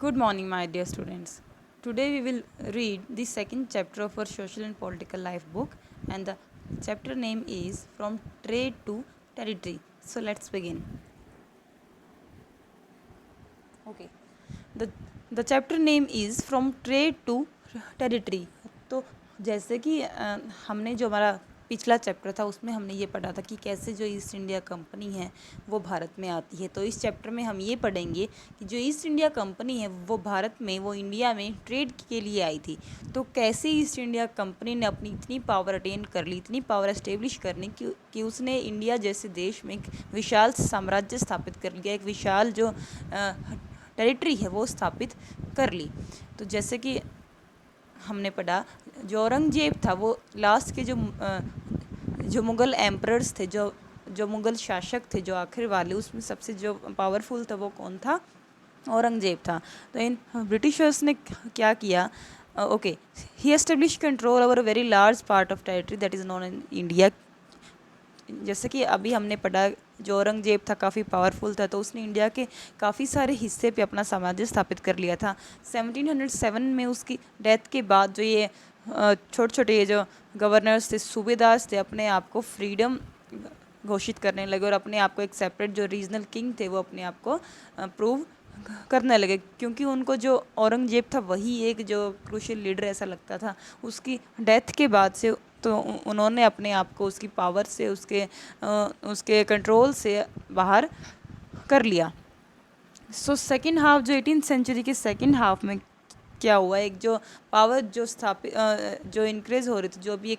Good morning, my dear students. Today we will read the second chapter of our social and political life book, and the chapter name is From Trade to Territory. So let's begin. Okay. The the chapter name is From Trade to Territory. तो जैसे कि हमने जो हमारा पिछला chapter था उसमें हमने ये पढ़ा था कि कैसे जो ईस्ट इंडिया कंपनी है वो भारत में आती है। तो इस चैप्टर में हम ये पढ़ेंगे कि जो ईस्ट इंडिया कंपनी है वो भारत में, वो इंडिया में ट्रेड के लिए आई थी। तो कैसे ईस्ट इंडिया कंपनी ने अपनी इतनी पावर अटेन कर ली, इतनी पावर एस्टेब्लिश करने कि उसने इंडिया जैसे देश में एक विशाल साम्राज्य स्थापित कर लिया, एक विशाल जो टेरिटरी है वो स्थापित कर ली। तो जैसे कि हमने पढ़ा, जो औरंगजेब था वो लास्ट के जो मुग़ल एम्परर्स थे, जो मुग़ल शासक थे, जो आखिर वाले, उसमें सबसे जो पावरफुल था वो कौन था? औरंगजेब था। तो इन ब्रिटिशर्स ने क्या किया? Okay, he establish control over a very large part of territory that is known in India. जैसे कि अभी हमने पढ़ा, जो औरंगजेब था काफ़ी पावरफुल था, तो उसने इंडिया के काफ़ी सारे हिस्से पे अपना साम्राज्य स्थापित कर लिया था। 1707 में उसकी डेथ के बाद जो ये छोटे छोटे ये जो गवर्नर्स थे, सूबेदार थे, अपने आप को फ्रीडम घोषित करने लगे और अपने आप को एक सेपरेट जो रीजनल किंग थे वो अपने आप को प्रूव करने लगे, क्योंकि उनको जो औरंगजेब था वही एक जो क्रूशियल लीडर ऐसा लगता था। उसकी डेथ के बाद से तो उन्होंने अपने आप को उसकी पावर से, उसके कंट्रोल से बाहर कर लिया। सो सेकेंड हाफ, जो 18th सेंचुरी के सेकेंड हाफ में क्या हुआ, एक जो पावर जो स्थापित जो इंक्रीज हो रही थी, जो भी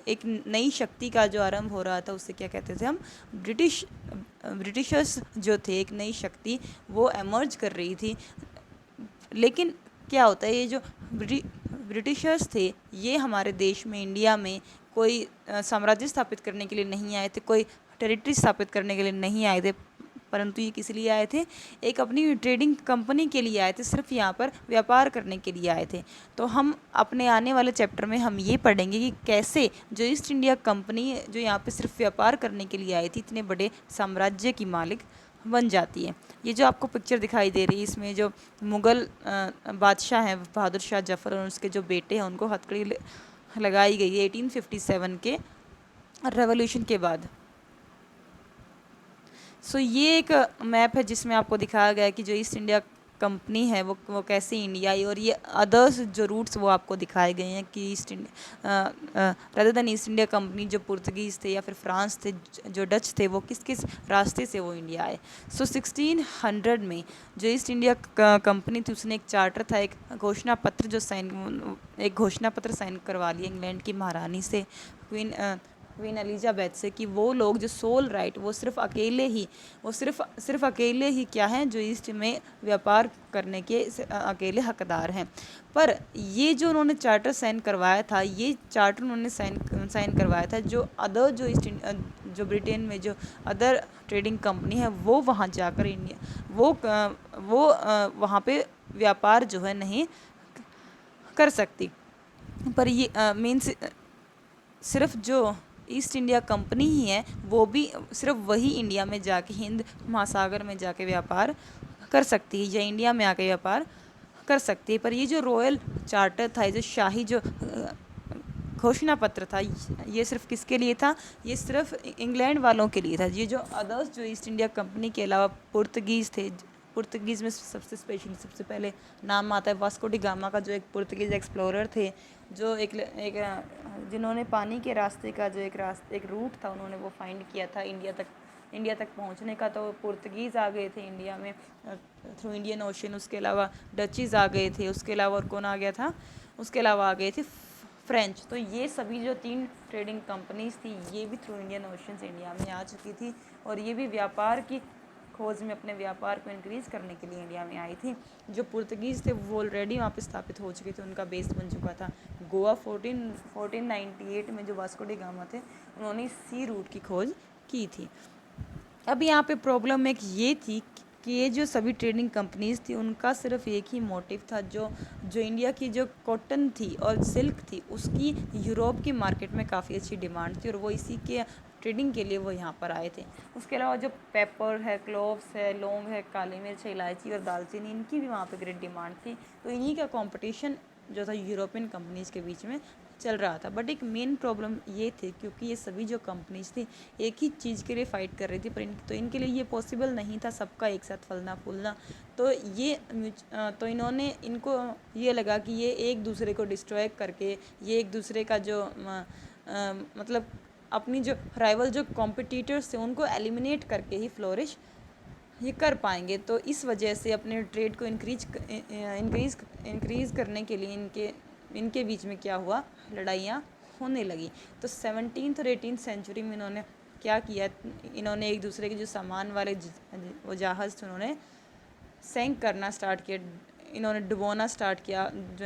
एक नई शक्ति का जो आरंभ हो रहा था, उससे क्या कहते थे हम? ब्रिटिशर्स जो थे, एक नई शक्ति वो एमर्ज कर रही थी। लेकिन क्या होता है, ये जो ब्रिटिशर्स थे ये हमारे देश में, इंडिया में कोई साम्राज्य स्थापित करने के लिए नहीं आए थे, कोई टेरिटरी स्थापित करने के लिए नहीं आए थे, परंतु ये किस लिए आए थे? एक अपनी ट्रेडिंग कंपनी के लिए आए थे, सिर्फ यहाँ पर व्यापार करने के लिए आए थे। तो हम अपने आने वाले चैप्टर में हम ये पढ़ेंगे कि कैसे जो ईस्ट इंडिया कंपनी जो यहाँ पे सिर्फ व्यापार करने के लिए आई थी, इतने बड़े साम्राज्य की मालिक बन जाती है। ये जो आपको पिक्चर दिखाई दे रही है, इसमें जो मुग़ल बादशाह हैं बहादुर शाह जफ़र और उसके जो बेटे हैं उनको हथकड़ी लगाई गई है 1857 के रेवोल्यूशन के बाद। सो ये एक मैप है जिसमें आपको दिखाया गया है कि जो ईस्ट इंडिया कंपनी है वो कैसे इंडिया आई, और ये अदर्स जो रूट्स वो आपको दिखाए गए हैं कि east India rather than east India company, जो पुर्तगीज़ थे या फिर फ्रांस थे, जो डच थे, वो किस किस रास्ते से वो इंडिया आए। सो 1600 में जो ईस्ट इंडिया कंपनी थी उसने एक चार्टर था, एक घोषणा पत्र साइन करवा लिया इंग्लैंड की महारानी से, क्वीन एलिजाबेथ से, कि वो लोग जो सोल राइट वो सिर्फ अकेले ही क्या हैं, जो ईस्ट में व्यापार करने के अकेले हकदार हैं। पर ये जो उन्होंने चार्टर साइन करवाया था, ये चार्टर उन्होंने साइन करवाया था जो अदर जो जो ब्रिटेन में जो अदर ट्रेडिंग कंपनी है वो वहाँ जाकर वो वहाँ पे व्यापार जो है नहीं कर सकती। पर ये मीन्स सिर्फ जो ईस्ट इंडिया कंपनी ही है वो भी सिर्फ वही इंडिया में जाके, हिंद महासागर में जाके व्यापार कर सकती है या इंडिया में आके व्यापार कर सकती है। पर ये जो रॉयल चार्टर था, ये जो शाही जो घोषणा पत्र था, ये सिर्फ किसके लिए था? ये सिर्फ इंग्लैंड वालों के लिए था। ये जो अदर्स जो ईस्ट इंडिया कंपनी के अलावा पुर्तगीज़ थे, पुर्तगीज़ में सबसे स्पेशली सबसे पहले नाम आता है वास्को डी गामा का, जो एक पुर्तगीज़ एक्सप्लोरर थे, जो एक जिन्होंने पानी के रास्ते का जो एक रूट था उन्होंने वो फाइंड किया था इंडिया तक पहुंचने का। तो पुर्तगीज़ आ गए थे इंडिया में थ्रू इंडियन ओशन, उसके अलावा डचीज़ आ गए थे, उसके अलावा और कौन आ गया था? उसके अलावा आ गए थे फ्रेंच। तो ये सभी जो 3 ट्रेडिंग कंपनीज थी ये भी थ्रू इंडियन ओशन से इंडिया में आ चुकी थी, और ये भी व्यापार की खोज में अपने व्यापार को इंक्रीज़ करने के लिए इंडिया में आई थी। जो पुर्तगीज़ थे वो ऑलरेडी वहाँ पे स्थापित हो चुके थे, उनका बेस बन चुका था। गोवा 1498 में जो वास्को डी गामा थे उन्होंने सी रूट की खोज की थी। अब यहाँ पे प्रॉब्लम एक ये थी कि ये जो सभी ट्रेडिंग कंपनीज थी उनका सिर्फ एक ही मोटिव था, जो इंडिया की जो कॉटन थी और सिल्क थी उसकी यूरोप की मार्केट में काफ़ी अच्छी डिमांड थी, और वो इसी के ट्रेडिंग के लिए वो यहाँ पर आए थे। उसके अलावा जो पेपर है, क्लोव्स है, लौंग है, काली मिर्च है, इलायची और दालचीनी, इनकी भी वहाँ पे ग्रेट डिमांड थी। तो इन्हीं का कंपटीशन जो था यूरोपियन कंपनीज़ के बीच में चल रहा था। बट एक मेन प्रॉब्लम ये थी, क्योंकि ये सभी जो कंपनीज थी एक ही चीज़ के लिए फ़ाइट कर रही थी, पर इनके लिए ये पॉसिबल नहीं था सबका एक साथ फलना फूलना। तो तो इन्होंने इनको ये लगा कि ये एक दूसरे को डिस्ट्रॉय करके, ये एक दूसरे का जो मतलब अपनी जो राइवल जो कॉम्पिटिटर्स थे उनको एलिमिनेट करके ही फ्लोरिश ये कर पाएंगे। तो इस वजह से अपने ट्रेड को इंक्रीज़ करने के लिए इनके बीच में क्या हुआ, लड़ाइयाँ होने लगी। तो 17th और 18th सेंचुरी में इन्होंने क्या किया, इन्होंने एक दूसरे के जो सामान वाले वो जहाज़ थे उन्होंने सैंक करना स्टार्ट किया, इन्होंने डुबोना स्टार्ट किया। जो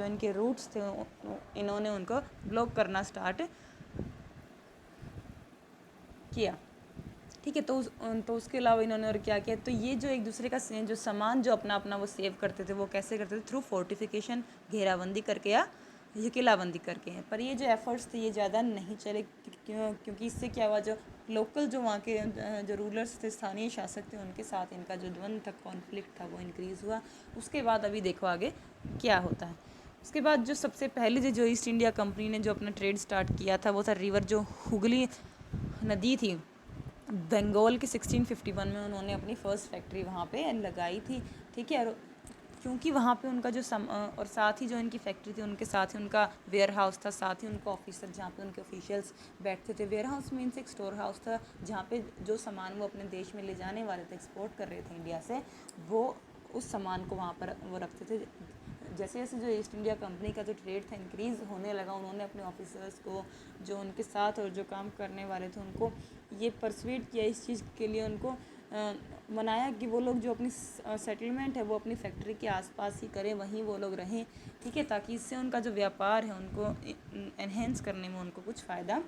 इनके रूट्स थे इन्होंने उनको ब्लॉक करना स्टार्ट किया। ठीक है, तो उसके अलावा इन्होंने और क्या किया, तो ये जो एक दूसरे का जो सामान जो अपना अपना वो सेव करते थे, वो कैसे करते थे, थ्रू फोर्टिफिकेशन, घेराबंदी करके या ये किलाबंदी करके हैं। पर ये जो एफर्ट्स थे ये ज़्यादा नहीं चले, क्योंकि इससे क्या हुआ, जो लोकल जो वहाँ के जो रूलर्स थे, स्थानीय शासक थे, उनके साथ इनका जो द्वंद्व था, कॉन्फ्लिक्ट था, वो इंक्रीज़ हुआ। उसके बाद अभी देखो आगे क्या होता है। उसके बाद जो सबसे पहले जो ईस्ट इंडिया कंपनी ने जो अपना ट्रेड स्टार्ट किया था, वो था रिवर जो हुगली नदी थी बंगाल के 1651 में उन्होंने अपनी फ़र्स्ट फैक्ट्री वहाँ पे लगाई थी। ठीक है, और क्योंकि वहाँ पे उनका जो और साथ ही जो इनकी फैक्ट्री थी उनके साथ ही उनका वेयर हाउस था, साथ ही उनका ऑफिसर जहाँ पे उनके ऑफिशियल्स बैठते थे। वेयर हाउस मीन्स एक स्टोर हाउस था, जहाँ पे जो सामान वो अपने देश में ले जाने वाले थे, एक्सपोर्ट कर रहे थे इंडिया से, वो उस सामान को वहाँ पर वो रखते थे। जैसे जैसे जो ईस्ट इंडिया कंपनी का जो ट्रेड था इंक्रीज़ होने लगा, उन्होंने अपने ऑफिसर्स को, जो उनके साथ और जो काम करने वाले थे, उनको ये परsuade किया, इस चीज़ के लिए उनको मनाया कि वो लोग जो अपनी सेटलमेंट है वो अपनी फैक्ट्री के आसपास ही करें, वहीं वो लोग रहें। ठीक है, ताकि इससे उनका जो व्यापार है उनको एनहेंस करने में उनको कुछ फ़ायदा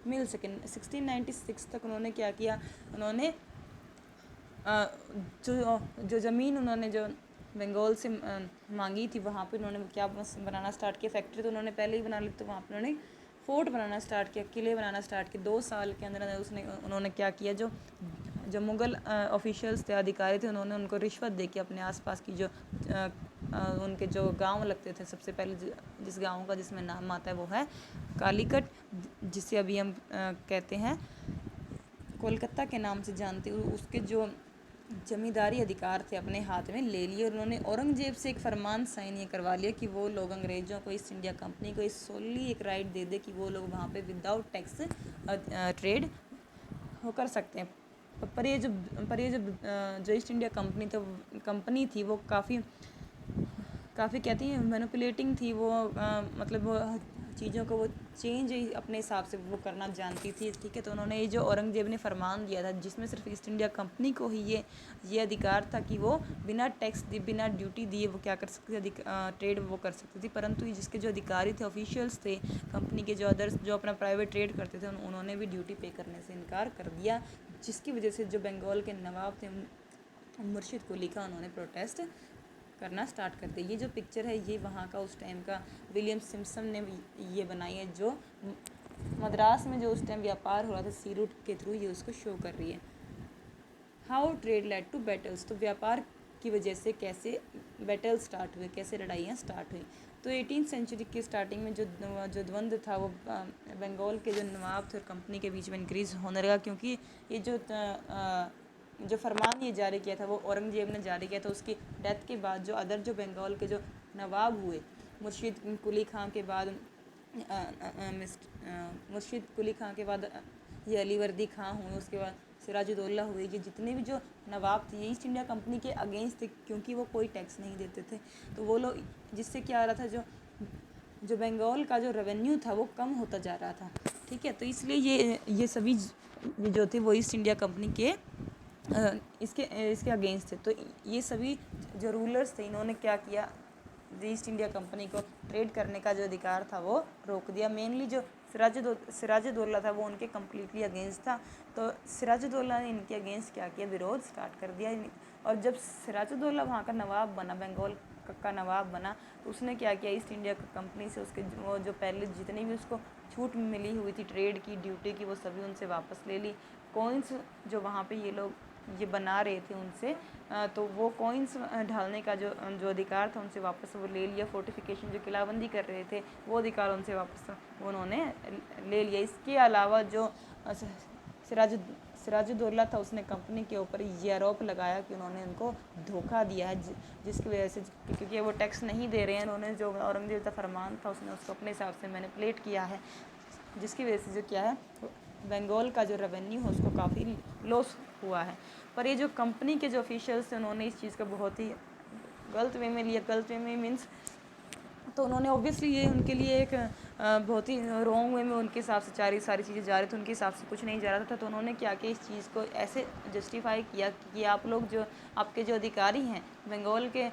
मिल सके। 1696 तक उन्होंने क्या किया, उन्होंने जो ज़मीन उन्होंने जो बंगाल से मांगी थी, वहाँ पे उन्होंने क्या बनाना स्टार्ट किया, फैक्ट्री तो उन्होंने पहले ही बना ली, तो वहाँ पे उन्होंने फोर्ट बनाना स्टार्ट किया, किले बनाना स्टार्ट किए। 2 साल के अंदर उन्होंने क्या किया, जो जो मुग़ल ऑफिशियल्स थे, अधिकारी थे, उन्होंने उनको रिश्वत दे के अपने आसपास की जो उनके जो गांव लगते थे, सबसे पहले जिस गांव का जिसमें नाम आता है वो है कालीकट, जिसे अभी हम कहते हैं कोलकाता के नाम से जानते हो, उसके जो जमींदारी अधिकार थे अपने हाथ में ले लिए। और उन्होंने औरंगजेब से एक फरमान साइन ये करवा लिया कि वो लोग अंग्रेज़ों को, ईस्ट इंडिया कंपनी को इस सोली एक राइट दे दे कि वो लोग वहाँ पे विदाउट टैक्स ट्रेड वो कर सकते हैं। पर ये जो ईस्ट इंडिया कंपनी थी वो काफ़ी कहती हैं मैनिपुलेटिंग थी वो, मतलब वो चीज़ों को वो चेंज अपने हिसाब से वो करना जानती थी। ठीक है, तो उन्होंने ये जो औरंगजेब ने फरमान दिया था, जिसमें सिर्फ ईस्ट इंडिया कंपनी को ही ये अधिकार था कि वो बिना टैक्स दिए, बिना ड्यूटी दिए वो क्या कर सकती थी, ट्रेड वो कर सकती थी। परंतु जिसके जो अधिकारी थे, ऑफिशियल्स थे कंपनी के, जो अदर्स जो अपना प्राइवेट ट्रेड करते थे, उन्होंने भी ड्यूटी पे करने से इनकार कर दिया, जिसकी वजह से जो बंगाल के नवाब थे मुर्शिद कुली का, उन्होंने प्रोटेस्ट करना स्टार्ट कर दिया। ये जो पिक्चर है ये वहाँ का उस टाइम का विलियम सिम्पसन ने ये बनाई है, जो मद्रास में जो उस टाइम व्यापार हो रहा था सी रूट के थ्रू, ये उसको शो कर रही है। How trade led to battles, तो व्यापार की वजह से कैसे बैटल स्टार्ट हुए, कैसे लड़ाइयाँ स्टार्ट हुई। तो 18th सेंचुरी के स्टार्टिंग में जो द्वंद्व था वो बंगाल के जो नवाब थे और कंपनी के बीच में इंक्रीज़ होने लगा, क्योंकि ये जो फरमान ये जारी किया था वो औरंगजेब ने जारी किया था। उसकी डेथ के बाद जो अदर जो बंगाल के जो नवाब हुए, मुर्शिद कुली खां के बाद मुर्शिद कुली खां के बाद ये अलीवर्दी खां हुए, उसके बाद सिराजुद्दौला हुए, ये जितने भी जो नवाब थे ये ईस्ट इंडिया कंपनी के अगेंस्ट थे, क्योंकि वो कोई टैक्स नहीं देते थे। तो वो लोग, जिससे क्या आ रहा था, जो बंगाल का जो रेवेन्यू था वो कम होता जा रहा था। ठीक है, तो इसलिए ये सभी जो थे वो ईस्ट इंडिया कंपनी के इसके अगेंस्ट थे। तो ये सभी जो रूलर्स थे इन्होंने क्या किया, ईस्ट इंडिया कंपनी को ट्रेड करने का जो अधिकार था वो रोक दिया। मेनली जो सिराजुद्दौला था वो उनके कम्प्लीटली अगेंस्ट था, तो सिराजुद्दौला ने इनके अगेंस्ट क्या किया, विरोध स्टार्ट कर दिया। और जब सिराजुद्दौला वहाँ का नवाब बना, बंगाल का नवाब बना, तो उसने क्या किया, ईस्ट इंडिया कंपनी से उसके वो जो पहले जितनी भी उसको छूट मिली हुई थी ट्रेड की, ड्यूटी की, वो सभी उनसे वापस ले ली। कॉइन्स जो वहाँ पे ये लोग ये बना रहे थे उनसे, तो वो कॉइन्स ढालने का जो जो अधिकार था उनसे वापस वो ले लिया। फोर्टिफिकेशन जो किलाबंदी कर रहे थे वो अधिकार उनसे वापस वो उन्होंने ले लिया। इसके अलावा जो सिराज सिराजुद्दौला था, उसने कंपनी के ऊपर ये आरोप लगाया कि उन्होंने उनको धोखा दिया है, जिसकी वजह से, क्योंकि वो टैक्स नहीं दे रहे हैं, उन्होंने जो औरंगजेब का फरमान था उसने उसको अपने हिसाब से मैनिपुलेट किया है, जिसकी वजह से जो क्या है बंगाल का जो रेवेन्यू है उसको काफ़ी लॉस हुआ है। पर ये जो कंपनी के जो ऑफिशियल्स थे उन्होंने इस चीज़ को बहुत ही गलत वे में लिया। गलत वे में मीन्स, तो उन्होंने ऑब्वियसली ये उनके लिए एक बहुत ही रॉन्ग वे में उनके हिसाब से सारी चीज़ें जा रही थी, उनके हिसाब से कुछ नहीं जा रहा था। तो उन्होंने क्या किया, इस चीज़ को ऐसे जस्टिफाई किया कि आप लोग जो आपके जो अधिकारी हैं बंगाल के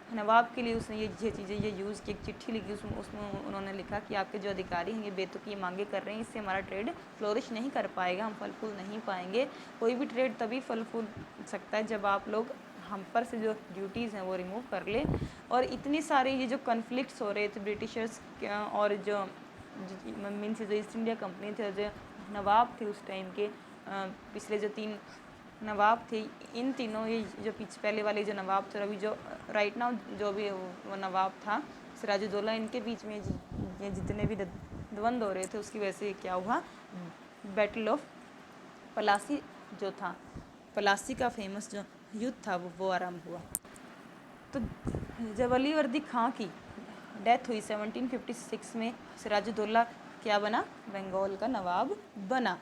नवाब के लिए, उसने ये चीज़ें ये यूज़ की, एक चिट्ठी लिखी, उसमें उन्होंने लिखा कि आपके जो अधिकारी हैं ये बेतुकी मांगे कर रहे हैं, इससे हमारा ट्रेड फ्लोरिश नहीं कर पाएगा, हम फल फूल नहीं पाएंगे। कोई भी ट्रेड तभी फल फूल सकता है जब आप लोग हम पर से जो ड्यूटीज़ हैं वो रिमूव कर ले। और इतनी सारी ये जो कन्फ्लिक्ट्स हो रहे थे ब्रिटिशर्स और जो मीन्स जो ईस्ट इंडिया कंपनी थे, जो नवाब थे उस टाइम के, पिछले जो 3 नवाब थे, इन तीनों ये जो पहले वाले जो नवाब थे, अभी जो राइट नाउ जो भी वो नवाब था सिराजुद्दौला, इनके बीच में ये जितने भी द्वंद्व हो रहे थे उसकी वजह से क्या हुआ, बैटल ऑफ पलासी जो था, पलासी का फेमस जो युद्ध था वो आरंभ हुआ। तो जब अली वर्दी खां की डेथ हुई 1756 में, सिराजुद्दौला क्या बना, बंगाल का नवाब बना।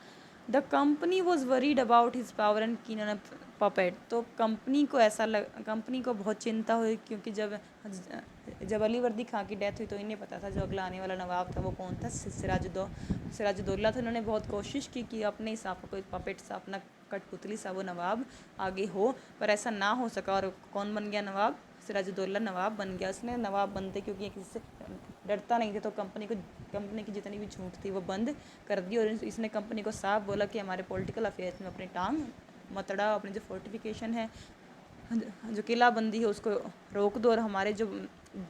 The company was worried about his power and keen on puppet. तो कंपनी को बहुत चिंता हुई, क्योंकि जब अली वर्दी खां की डेथ हुई तो इन्हें पता था जो अगला आने वाला नवाब था वो कौन था, सिराजुद्दौला था। उन्होंने बहुत कोशिश की कि अपने हिसाब का कोई पपेट सा, अपना कठपुतली सा वो नवाब आगे हो, पर ऐसा ना हो सका। और कौन बन गया नवाब, सिराजुद्दौला नवाब बन गया। उसने नवाब बनते क्योंकि किसी से डरता नहीं था, तो कंपनी की जितनी भी छूट थी वो बंद कर दी। और इसने कंपनी को साफ बोला कि हमारे पॉलिटिकल अफेयर्स में अपनी टांग मत अड़ाओ, अपनी जो फोर्टिफिकेशन है, जो किलाबंदी है उसको रोक दो, और हमारे जो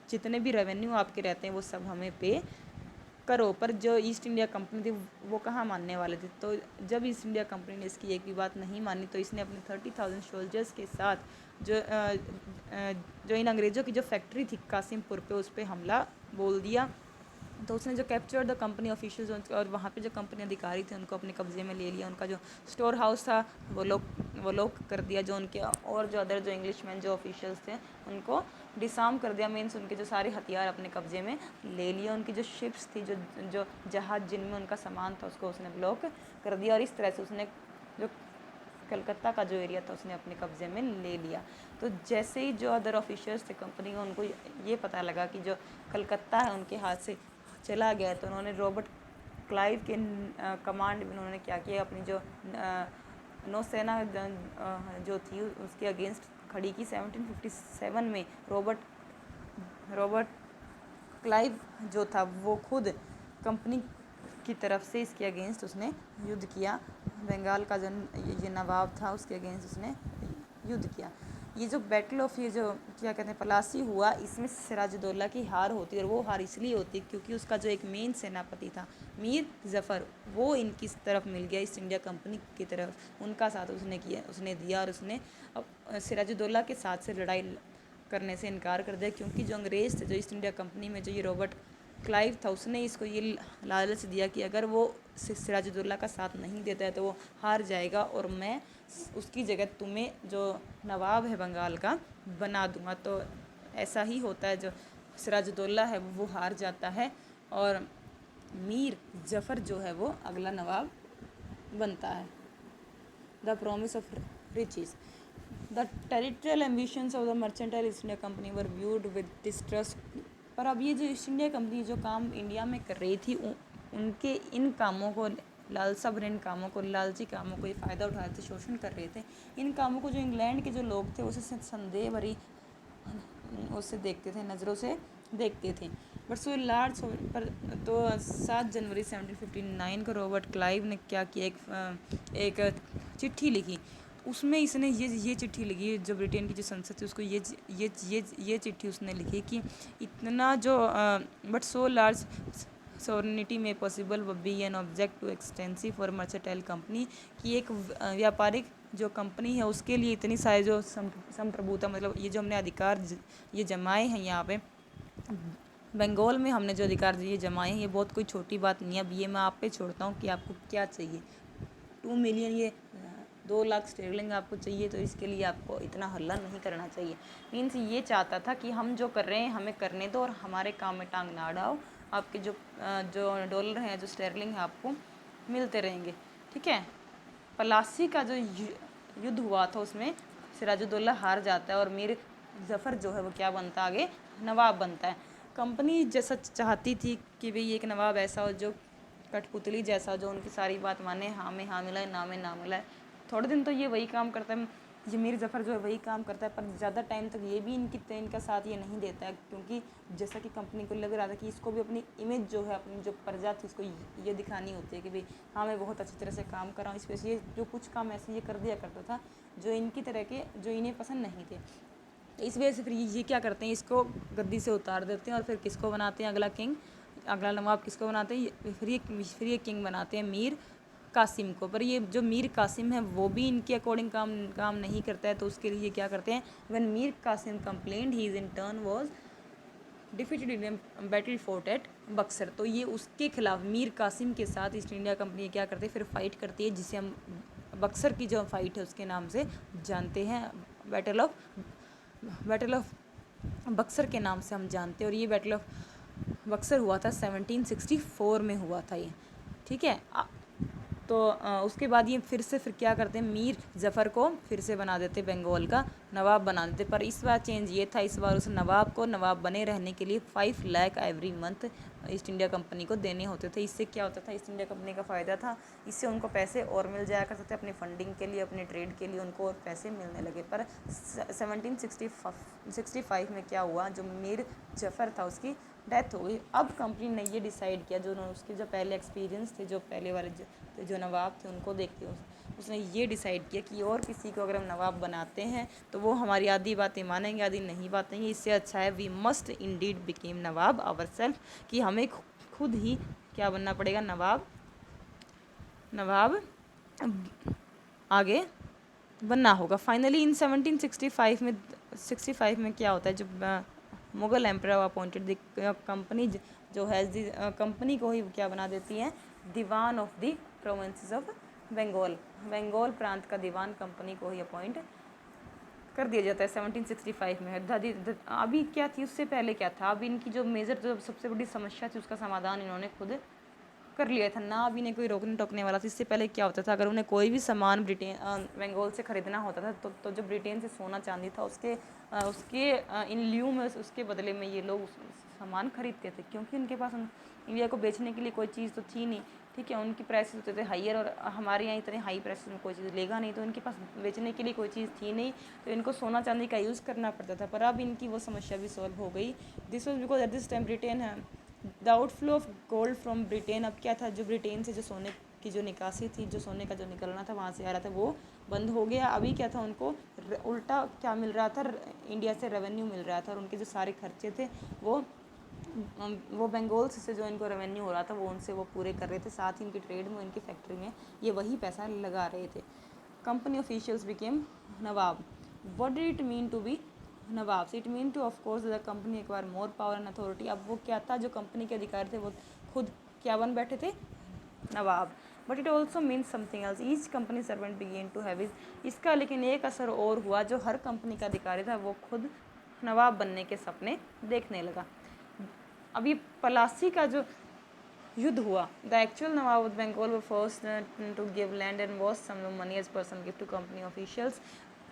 जितने भी रेवेन्यू आपके रहते हैं वो सब हमें पे करो। पर जो ईस्ट इंडिया कंपनी थी वो कहाँ मानने वाले थे। तो जब ईस्ट इंडिया कंपनी ने इसकी एक भी बात नहीं मानी, तो इसने अपने 30,000 सोल्जर्स के साथ जो इन अंग्रेज़ों की जो फैक्ट्री थी कासिमपुर पे, उस पर हमला बोल दिया। तो उसने जो कैप्चर द कंपनी ऑफिशियल्स, और वहाँ पे जो कंपनी अधिकारी थे उनको अपने कब्जे में ले लिया। उनका जो स्टोर हाउस था वो लोग कर दिया। जो उनके और जो अदर जो इंग्लिशमैन जो ऑफिशियल्स थे उनको डिसार्म कर दिया, मीन्स उनके जो सारे हथियार अपने कब्जे में ले लिए। उनकी जो शिप्स थी, जो जहाज़ जिनमें उनका सामान था, उसको उसने ब्लॉक कर दिया। और इस तरह से उसने जो कलकत्ता का जो एरिया था उसने अपने कब्जे में ले लिया। तो जैसे ही जो अदर ऑफिशियल्स थे कंपनी को, उनको ये पता लगा कि जो कलकत्ता है उनके हाथ से चला गया, तो उन्होंने रॉबर्ट क्लाइव के कमांड में उन्होंने क्या किया, अपनी जो नौसेना जो थी उसके अगेंस्ट खड़ी की। 1757 में रॉबर्ट क्लाइव जो था वो खुद कंपनी की तरफ से इसके अगेंस्ट उसने युद्ध किया। बंगाल का जो ये नवाब था उसके अगेंस्ट उसने युद्ध किया। ये जो बैटल ऑफ ये जो क्या कहते हैं पलासी हुआ, इसमें सिराजुद्दौला की हार होती है। और वो हार इसलिए होती है क्योंकि उसका जो एक मेन सेनापति था मीर जफ़र, वो इनकी तरफ मिल गया, ईस्ट इंडिया कंपनी की तरफ उनका साथ उसने दिया। और उसने सिराजुद्दौला के साथ से लड़ाई करने से इनकार कर दिया, क्योंकि जो अंग्रेज़ थे जो ईस्ट इंडिया कंपनी में जो ये रॉबर्ट क्लाइव था, उसने इसको ये लालच दिया कि अगर वो सिराजुद्दौला का साथ नहीं देता है तो वो हार जाएगा, और मैं उसकी जगह तुम्हें जो नवाब है बंगाल का बना दूंगा। तो ऐसा ही होता है, जो सिराजुद्दौला है वो हार जाता है और मीर जफ़र जो है वो अगला नवाब बनता है। The promise of riches. The territorial ambitions of the mercantile East India Company were viewed with distrust. पर अब ये जो ईस्ट इंडिया कंपनी जो काम इंडिया में कर रही थी, उनके इन कामों को लालसा भरे इन कामों को, लालची कामों को ये फ़ायदा उठा रहे थे, शोषण कर रहे थे। इन कामों को जो इंग्लैंड के जो लोग थे उसे संदेह भरी उससे देखते थे, नज़रों से देखते थे। बट सो लार्ज पर तो 7 जनवरी 1759 को रॉबर्ट क्लाइव ने क्या किया, एक चिट्ठी लिखी। उसमें इसने ये चिट्ठी लिखी, जो ब्रिटेन की जो संसद थी उसको ये चिट्ठी उसने लिखी कि इतना जो बट सो लार्ज सॉवरेनिटी में possible be an object to extensive for mercantile company, कि एक व्यापारिक जो कंपनी है उसके लिए इतनी सारी जो संप्रभुता, मतलब ये जो हमने अधिकार ये जमाए हैं यहाँ पे बंगाल में, हमने जो अधिकार ये जमाए हैं, ये बहुत कोई छोटी बात नहीं है। अब ये मैं आप पे छोड़ता हूँ कि आपको क्या चाहिए। 2 मिलियन, ये 2 लाख स्टेरलिंग आपको चाहिए, तो इसके लिए आपको इतना हल्ला नहीं करना चाहिए। मीन्स ये चाहता था कि हम जो कर रहे हैं हमें करने दो और हमारे काम में टांग ना अड़ाओ, आपके जो डॉलर हैं, जो स्टेरलिंग है, आपको मिलते रहेंगे, ठीक है। पलासी का जो युद्ध हुआ था उसमें सिराजुद्दौला हार जाता है और मीर जफ़र जो है वो क्या बनता है, आगे नवाब बनता है। कंपनी जैसा चाहती थी कि भाई एक नवाब ऐसा हो जो कठपुतली जैसा, जो उनकी सारी बात माने, हाँ में हाँ मिलाए, ना में ना मिलाए। थोड़े दिन तो ये वही काम करता है, ये मीर जफ़र जो है वही काम करता है, पर ज़्यादा टाइम तक ये भी इनका साथ ये नहीं देता है, क्योंकि जैसा कि कंपनी को लग रहा था कि इसको भी अपनी इमेज जो है, अपनी जो प्रजा थी, इसको ये दिखानी होती है कि भाई हाँ मैं बहुत अच्छी तरह से काम कर रहा हूँ। इस वजह से ये जो कुछ काम ऐसे ये कर दिया करता था जो इनकी तरह के, जो इन्हें पसंद नहीं थे। इस वजह से फिर ये क्या करते हैं, इसको गद्दी से उतार देते हैं और फिर किसको बनाते हैं अगला किंग, अगला नवाब किसको बनाते हैं, फिर ये किंग बनाते हैं मीर कासिम को। पर ये जो मीर कासिम है वो भी इनके अकॉर्डिंग काम नहीं करता है, तो उसके लिए क्या करते हैं, when Mir Qasim complaint he is in turn was defeated in battle fought at Buxar. तो ये उसके खिलाफ मीर कासिम के साथ ईस्ट इंडिया कंपनी क्या करती है, फिर फाइट करती है, जिसे हम बक्सर की जो फाइट है उसके नाम से जानते हैं, बैटल ऑफ बक्सर के नाम से हम जानते हैं। और ये बैटल ऑफ बक्सर हुआ था 1764 में हुआ था ये, ठीक है। तो उसके बाद ये फिर क्या करते हैं, मीर जफ़र को फिर से बना देते बंगाल का नवाब बना देते। पर इस बार चेंज ये था, इस बार उस नवाब को नवाब बने रहने के लिए 5 lakh every month east India company को देने होते थे। इससे क्या होता था, ईस्ट इंडिया कंपनी का फ़ायदा था, इससे उनको पैसे और मिल जाया करते थे, अपनी फंडिंग के लिए, अपने ट्रेड के लिए उनको और पैसे मिलने लगे। पर 1765 में क्या हुआ, जो मीर जफ़र था उसकी डेथ हो गई। अब कंपनी ने ये डिसाइड किया, जो उसके जो पहले एक्सपीरियंस थे, जो पहले वाले जो नवाब थे उनको देखते उसने ये डिसाइड किया कि और किसी को अगर हम नवाब बनाते हैं तो वो हमारी आधी बातें मानेंगे, आधी नहीं बातेंगे। इससे अच्छा है we must indeed became nawab our self, कि हमें खुद ही क्या बनना पड़ेगा, नवाब आगे बनना होगा। फाइनली इन 1765 में क्या होता है, जब मुगल एम्परर अपॉइंटेड कंपनी जो है कंपनी को ही क्या बना देती है, Diwan of the provinces of Bengal प्रांत का दीवान कंपनी को ही अपॉइंट कर दिया जाता है 1765 में। अभी क्या थी, उससे पहले क्या था, अभी इनकी जो मेजर जो सबसे बड़ी समस्या थी उसका समाधान इन्होंने खुद कर लिया था ना, अभी इन्हें कोई रोकने टोकने वाला था। इससे पहले क्या होता था, अगर उन्हें कोई भी सामान बंगाल से ख़रीदना होता था तो जो ब्रिटेन से सोना चांदी था उसके इन ल्यू में, उसके बदले में ये लोग सामान खरीदते थे, क्योंकि उनके पास इंडिया को बेचने के लिए कोई चीज़ तो थी नहीं, ठीक है। उनकी प्राइसेस होते थे हाइयर, और हमारे यहाँ इतने हाई प्राइसेस में कोई चीज़ लेगा नहीं, तो इनके पास बेचने के लिए कोई चीज़ थी नहीं, तो इनको सोना चांदी का यूज़ करना पड़ता था। पर अब इनकी वो समस्या भी सॉल्व हो गई। This was because at this time Britain है the outflow of gold from Britain. अब क्या था, जो ब्रिटेन से जो सोने की जो निकासी थी, जो सोने का जो निकलना था वहाँ से आ रहा था, वो बंद हो गया। अभी क्या था, उनको उल्टा क्या मिल रहा था, इंडिया से रेवेन्यू मिल रहा था, और उनके जो सारे खर्चे थे वो बंगाल से जो इनको रेवेन्यू हो रहा था वो उनसे वो पूरे कर रहे थे, साथ ही इनकी ट्रेड में, इनकी फैक्ट्री में ये वही पैसा लगा रहे थे। Company officials became nawab. What did it mean to be nawab? It mean to of course the company acquire more power and authority. अब वो क्या था, जो कंपनी के अधिकारी थे वो खुद क्या बन बैठे थे, nawab. But it also means something else, each company servant began to have इसका लेकिन एक असर और हुआ, जो हर कंपनी का अधिकारी था वो खुद नवाब बनने के सपने देखने लगा। अभी पलासी का जो युद्ध हुआ, the actual nawab of Bengal were first to give land and was some money as person gift to company officials.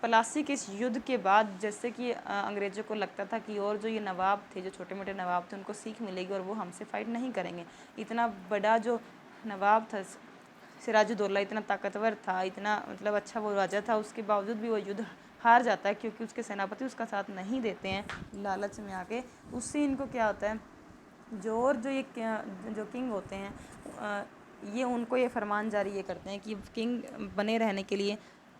Plassey के इस युद्ध के बाद जैसे कि अंग्रेज़ों को लगता था कि और जो ये नवाब थे, जो छोटे मोटे नवाब थे, उनको सीख मिलेगी और वो हमसे फाइट नहीं करेंगे। इतना बड़ा जो नवाब था सिराजुद्दौला, इतना ताकतवर था, इतना मतलब अच्छा वो राजा था, उसके बावजूद भी वो युद्ध हार जाता है, क्योंकि उसके सेनापति उसका साथ नहीं देते हैं लालच में आके। उससे इनको क्या होता है, जो किंग होते हैं ये उनको ये फरमान जारी ये करते हैं कि किंग बने रहने के लिए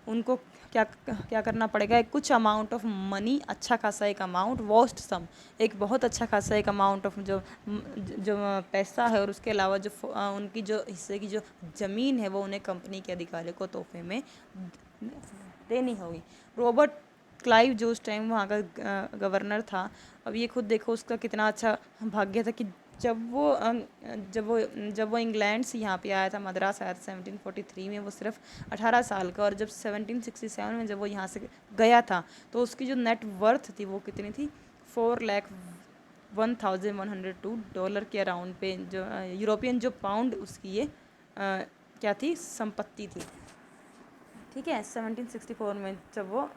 उनको क्या क्या करना पड़ेगा, एक कुछ अमाउंट ऑफ मनी, अच्छा खासा एक अमाउंट, वॉस्ट सम, एक बहुत अच्छा खासा एक अमाउंट ऑफ जो पैसा है, और उसके अलावा जो उनकी जो हिस्से की जो ज़मीन है वो उन्हें कंपनी के अधिकारियों को तोहफे में देनी होगी। रॉबर्ट क्लाइव जो उस टाइम वहाँ का गवर्नर था, अब ये खुद देखो उसका कितना अच्छा भाग्य था कि जब वो इंग्लैंड से यहाँ पे आया था, मद्रास आया था 1743 में, वो सिर्फ 18 साल का, और जब 1767 में जब वो यहाँ से गया था तो उसकी जो नेट वर्थ थी वो कितनी थी, 4,01,102 के अराउंड पे, जो यूरोपियन जो पाउंड उसकी ये क्या थी, संपत्ति थी। ठीक है, 1764 में जब वो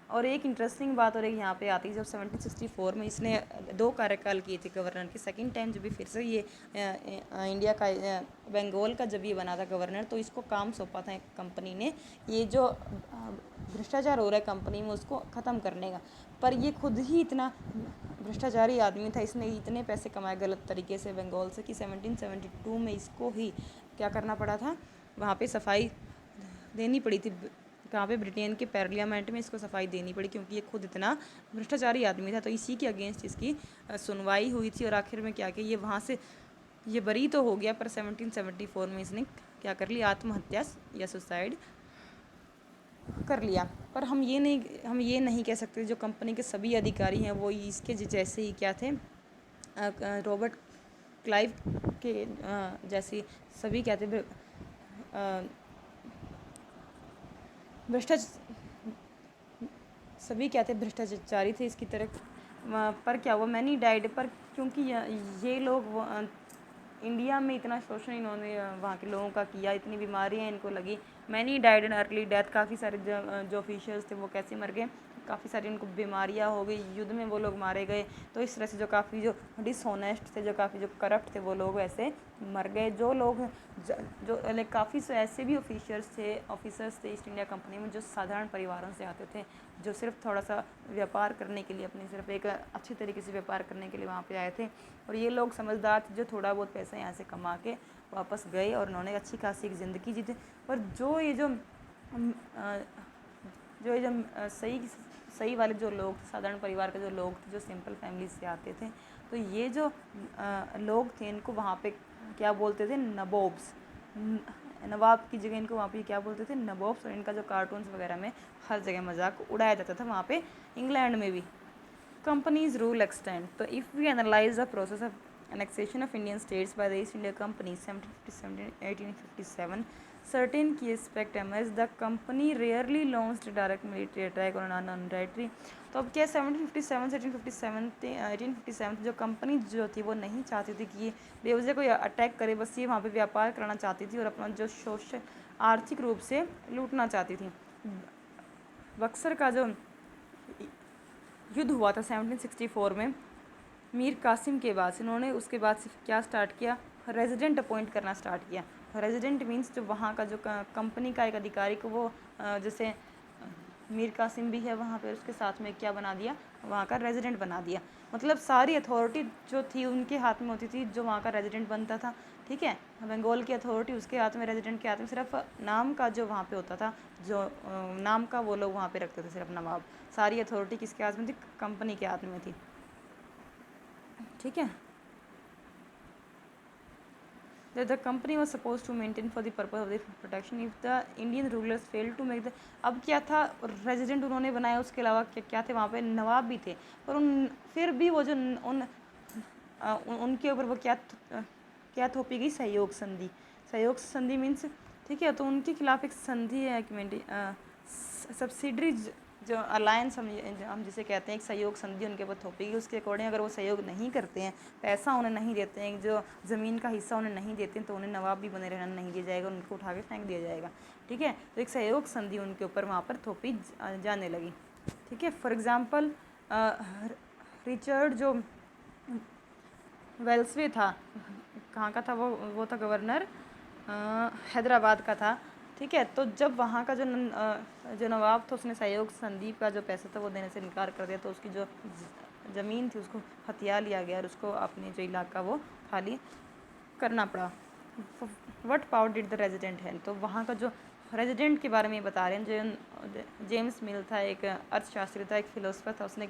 और एक इंटरेस्टिंग बात और एक यहाँ पे आती है, जब 1764 में इसने 2 कार्यकाल किए थे गवर्नर के, सेकंड टाइम जब भी फिर से ये इंडिया का बंगाल का जब ये बना था गवर्नर, तो इसको काम सौंपा था कंपनी ने, ये जो भ्रष्टाचार हो रहा है कंपनी में उसको ख़त्म करने का। पर ये खुद ही इतना भ्रष्टाचारी आदमी था, इसने इतने पैसे कमाए गलत तरीके से बंगाल से कि 1772 में इसको ही क्या करना पड़ा था, वहाँ पे सफाई देनी पड़ी थी, कहाँ पे, ब्रिटेन के पार्लियामेंट में इसको सफाई देनी पड़ी, क्योंकि ये खुद इतना भ्रष्टाचारी आदमी था। तो इसी के अगेंस्ट इसकी सुनवाई हुई थी, और आखिर में क्या कि ये वहाँ से ये बरी तो हो गया, पर 1774 में इसने क्या कर लिया, आत्महत्या या सुसाइड कर लिया। पर हम ये नहीं कह सकते जो कंपनी के सभी अधिकारी हैं वो इसके जैसे ही क्या थे, रॉबर्ट क्लाइव के जैसे सभी क्या थे, सभी क्या थे, भ्रष्टाचारी थे इसकी तरफ। पर क्या हुआ, मैनी डाइड, पर क्योंकि ये लोग इंडिया में इतना शोषण इन्होंने वहाँ के लोगों का किया, इतनी बीमारियाँ इनको लगी, many died in early death, काफ़ी सारे जो ऑफिशियल्स थे वो कैसे मर गए, काफ़ी सारी उनको बीमारियाँ हो गई, युद्ध में वो लोग मारे गए। तो इस तरह से जो काफ़ी जो डिसऑनेस्ट थे, जो काफ़ी जो करप्ट थे, वो लोग ऐसे मर गए। जो लोग जो लाइक काफ़ी से ऐसे भी ऑफिसर्स थे ईस्ट इंडिया कंपनी में जो साधारण परिवारों से आते थे, जो सिर्फ थोड़ा सा व्यापार करने के लिए, अपनी सिर्फ एक अच्छे तरीके से व्यापार करने के लिए वहाँ पे आए थे। और ये लोग समझदार थे, जो थोड़ा बहुत पैसा यहाँ से कमा के वापस गए और उन्होंने अच्छी खासी एक ज़िंदगी जी थी। पर जो ये जो सही वाले जो लोग, साधारण परिवार के जो लोग थे, जो सिंपल फैमिली से आते थे, तो ये जो लोग थे इनको वहाँ पे क्या बोलते थे, नबोब्स, नवाब की जगह इनको वहाँ पे क्या बोलते थे, नबोब्स। और इनका जो कार्टून्स वगैरह में हर जगह मजाक उड़ाया जाता था वहाँ पे, इंग्लैंड में भी। Companies rule extent. So if we analyze the process of annexation of Indian states by the East India Company 1757-1857, certain key aspect emerged. The company rarely launched a direct military attack on an unknown territory. तो अब क्या 1757 से 1857 जो company जो थी वो नहीं चाहती थी कि ये बेवजह कोई अटैक करे, बस ये वहाँ पे व्यापार करना चाहती थी और अपना जो सोशल आर्थिक रूप से लूटना चाहती थी। बक्सर का जो युद्ध हुआ था 1764 में, मीर कासिम के बाद से इन्होंने उसके बाद से क्या स्टार्ट किया, रेजिडेंट अपॉइंट करना स्टार्ट किया। रेजिडेंट मीन्स जो वहाँ का जो कंपनी का एक अधिकारी को वो जैसे मीर कासिम भी है वहाँ पे, उसके साथ में क्या बना दिया, वहाँ का रेजिडेंट बना दिया। मतलब सारी अथॉरिटी जो थी उनके हाथ में होती थी, जो वहाँ का रेजिडेंट बनता था। ठीक है, बंगाल की अथॉरिटी उसके हाथ में, रेजिडेंट के हाथ में सिर्फ नाम का जो वहाँ पे होता था, जो नाम का वो लोग वहाँ पे रखते थे सिर्फ नवाब। सारी अथॉरिटी किसके हाथ में थी, कंपनी के हाथ में थी। ठीक है, the company was supposed to maintain for the purpose of the protection if the Indian rulers failed to make the। अब क्या था, रेजिडेंट उन्होंने बनाया, उसके अलावा क्या थे वहाँ पे, नवाब भी थे, पर फिर भी वो जो उनके ऊपर वो क्या थोपी गई, सहयोग संधि। सहयोग संधि मीन्स, ठीक है, तो उनके खिलाफ एक संधि है, सब्सिडरी जो अलायंस हम जिसे कहते हैं, एक सहयोग संधि उनके ऊपर थोपी गई। उसके अकॉर्डिंग अगर वो सहयोग नहीं करते हैं, पैसा उन्हें नहीं देते हैं, जो ज़मीन का हिस्सा उन्हें नहीं देते हैं, तो उन्हें नवाब भी बने रहना नहीं दिया जाएगा, उनको उठा के फेंक दिया जाएगा। ठीक है, तो एक सहयोग संधि उनके ऊपर वहाँ पर थोपी जाने लगी। ठीक है, फॉर एग्ज़ाम्पल रिचर्ड जो वेल्सवे था, कहाँ का था वो था गवर्नर, हैदराबाद का था। ठीक है, तो जब वहाँ का जो नवाब था उसने सहयोग संधि का जो पैसा था वो देने से इनकार कर दिया, तो उसकी जो ज़मीन थी उसको हथिया लिया गया और उसको अपने जो इलाका वो खाली करना पड़ा। What power did the resident है, तो वहाँ का जो रेजिडेंट के बारे में बता रहे हैं। जो जेम्स मिल था, एक अर्थशास्त्री था, एक फिलोसफर था, उसने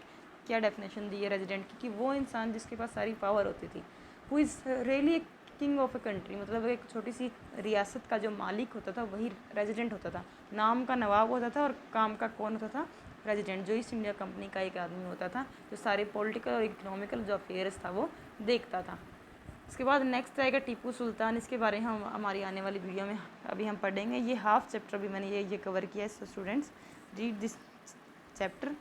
क्या डेफिनेशन दी है रेजिडेंट की, कि वो इंसान जिसके पास सारी पावर होती थी, हु इज़ रियली एक किंग ऑफ ए कंट्री, मतलब एक छोटी सी रियासत का जो मालिक होता था वही रेजिडेंट होता था। नाम का नवाब होता था और काम का कौन होता था? रेजिडेंट, जो ईस्ट इंडिया कंपनी का एक आदमी होता था, जो सारे पॉलिटिकल और इकोनॉमिकल जो अफेयर्स था वो देखता था। इसके बाद नेक्स्ट आएगा टीपू सुल्तान। इसके बारे में हम हमारी आने वाली वीडियो में अभी हम पढ़ेंगे। ये हाफ चैप्टर भी मैंने ये कवर किया है। So students, read this chapter